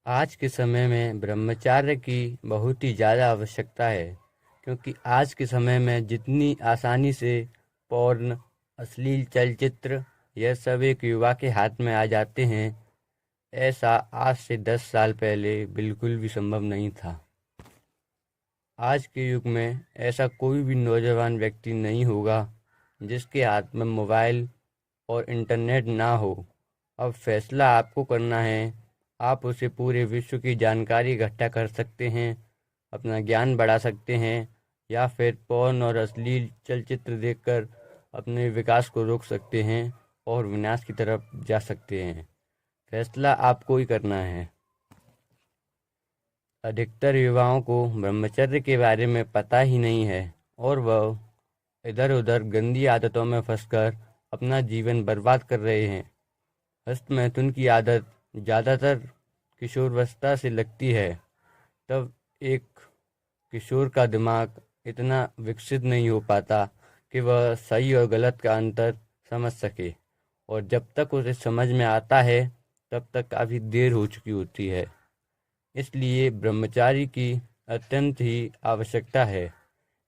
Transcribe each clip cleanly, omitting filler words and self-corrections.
आज के समय में ब्रह्मचर्य की बहुत ही ज़्यादा आवश्यकता है, क्योंकि आज के समय में जितनी आसानी से पोर्न, अश्लील चलचित्र यह सब एक युवा के हाथ में आ जाते हैं, ऐसा आज से 10 साल पहले बिल्कुल भी संभव नहीं था। आज के युग में ऐसा कोई भी नौजवान व्यक्ति नहीं होगा जिसके हाथ में मोबाइल और इंटरनेट ना हो। अब फैसला आपको करना है। आप उसे पूरे विश्व की जानकारी इकट्ठा कर सकते हैं, अपना ज्ञान बढ़ा सकते हैं, या फिर पोर्न और अश्लील चलचित्र देखकर अपने विकास को रोक सकते हैं और विनाश की तरफ जा सकते हैं। फैसला आपको ही करना है। अधिकतर युवाओं को ब्रह्मचर्य के बारे में पता ही नहीं है और वह इधर उधर गंदी आदतों में फंसकर अपना जीवन बर्बाद कर रहे हैं। हस्तमैथुन की आदत ज़्यादातर किशोरावस्था से लगती है। तब एक किशोर का दिमाग इतना विकसित नहीं हो पाता कि वह सही और गलत का अंतर समझ सके, और जब तक उसे समझ में आता है तब तक काफ़ी देर हो चुकी होती है। इसलिए ब्रह्मचारी की अत्यंत ही आवश्यकता है,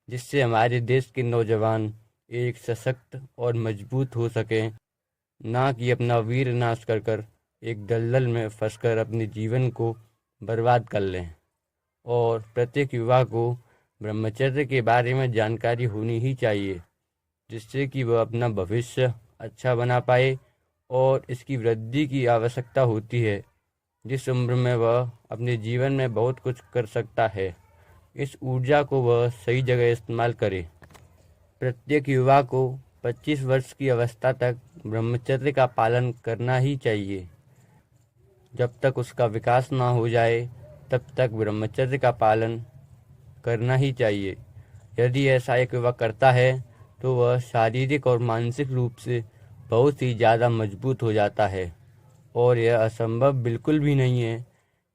जिससे हमारे देश के नौजवान एक सशक्त और मजबूत हो सकें, ना कि अपना वीर नाश कर कर एक दलदल में फंसकर अपने जीवन को बर्बाद कर लें। और प्रत्येक युवा को ब्रह्मचर्य के बारे में जानकारी होनी ही चाहिए, जिससे कि वह अपना भविष्य अच्छा बना पाए। और इसकी वृद्धि की आवश्यकता होती है जिस उम्र में वह अपने जीवन में बहुत कुछ कर सकता है। इस ऊर्जा को वह सही जगह इस्तेमाल करे। प्रत्येक युवा को 25 वर्ष की अवस्था तक ब्रह्मचर्य का पालन करना ही चाहिए। जब तक उसका विकास ना हो जाए तब तक ब्रह्मचर्य का पालन करना ही चाहिए। यदि ऐसा एक युवा करता है तो वह शारीरिक और मानसिक रूप से बहुत ही ज़्यादा मजबूत हो जाता है, और यह असंभव बिल्कुल भी नहीं है।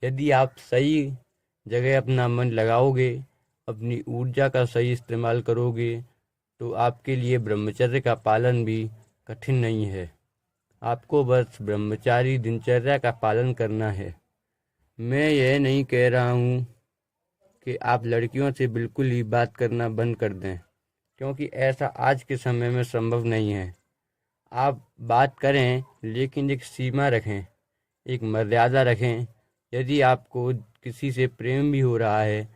यदि आप सही जगह अपना मन लगाओगे, अपनी ऊर्जा का सही इस्तेमाल करोगे, तो आपके लिए ब्रह्मचर्य का पालन भी कठिन नहीं है। आपको बस ब्रह्मचारी दिनचर्या का पालन करना है। मैं यह नहीं कह रहा हूँ कि आप लड़कियों से बिल्कुल ही बात करना बंद कर दें, क्योंकि ऐसा आज के समय में संभव नहीं है। आप बात करें, लेकिन एक सीमा रखें, एक मर्यादा रखें। यदि आपको किसी से प्रेम भी हो रहा है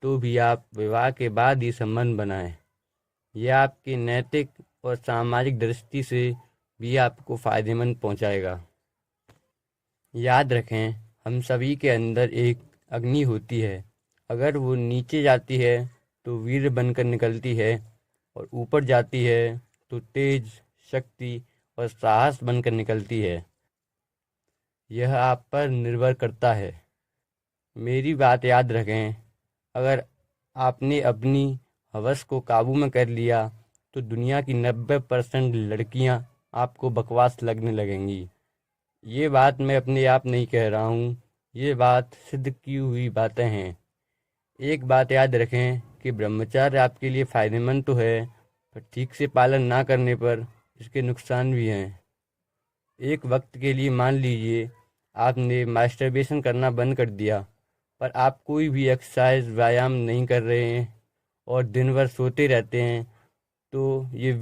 तो भी आप विवाह के बाद ही संबंध बनाएं। यह आपकी नैतिक और सामाजिक दृष्टि से भी आपको फायदेमंद पहुंचाएगा। याद रखें, हम सभी के अंदर एक अग्नि होती है। अगर वो नीचे जाती है तो वीर बनकर निकलती है, और ऊपर जाती है तो तेज, शक्ति और साहस बनकर निकलती है। यह आप पर निर्भर करता है। मेरी बात याद रखें, अगर आपने अपनी हवस को काबू में कर लिया तो दुनिया की 90% लड़कियां आपको बकवास लगने लगेंगी। ये बात मैं अपने आप नहीं कह रहा हूँ, ये बात सिद्ध की हुई बातें हैं। एक बात याद रखें कि ब्रह्मचर्य आपके लिए फ़ायदेमंद तो है, पर ठीक से पालन ना करने पर इसके नुकसान भी हैं। एक वक्त के लिए मान लीजिए आपने मास्टरबेशन करना बंद कर दिया, पर आप कोई भी एक्सरसाइज, व्यायाम नहीं कर रहे हैं और दिन भर सोते रहते हैं, तो ये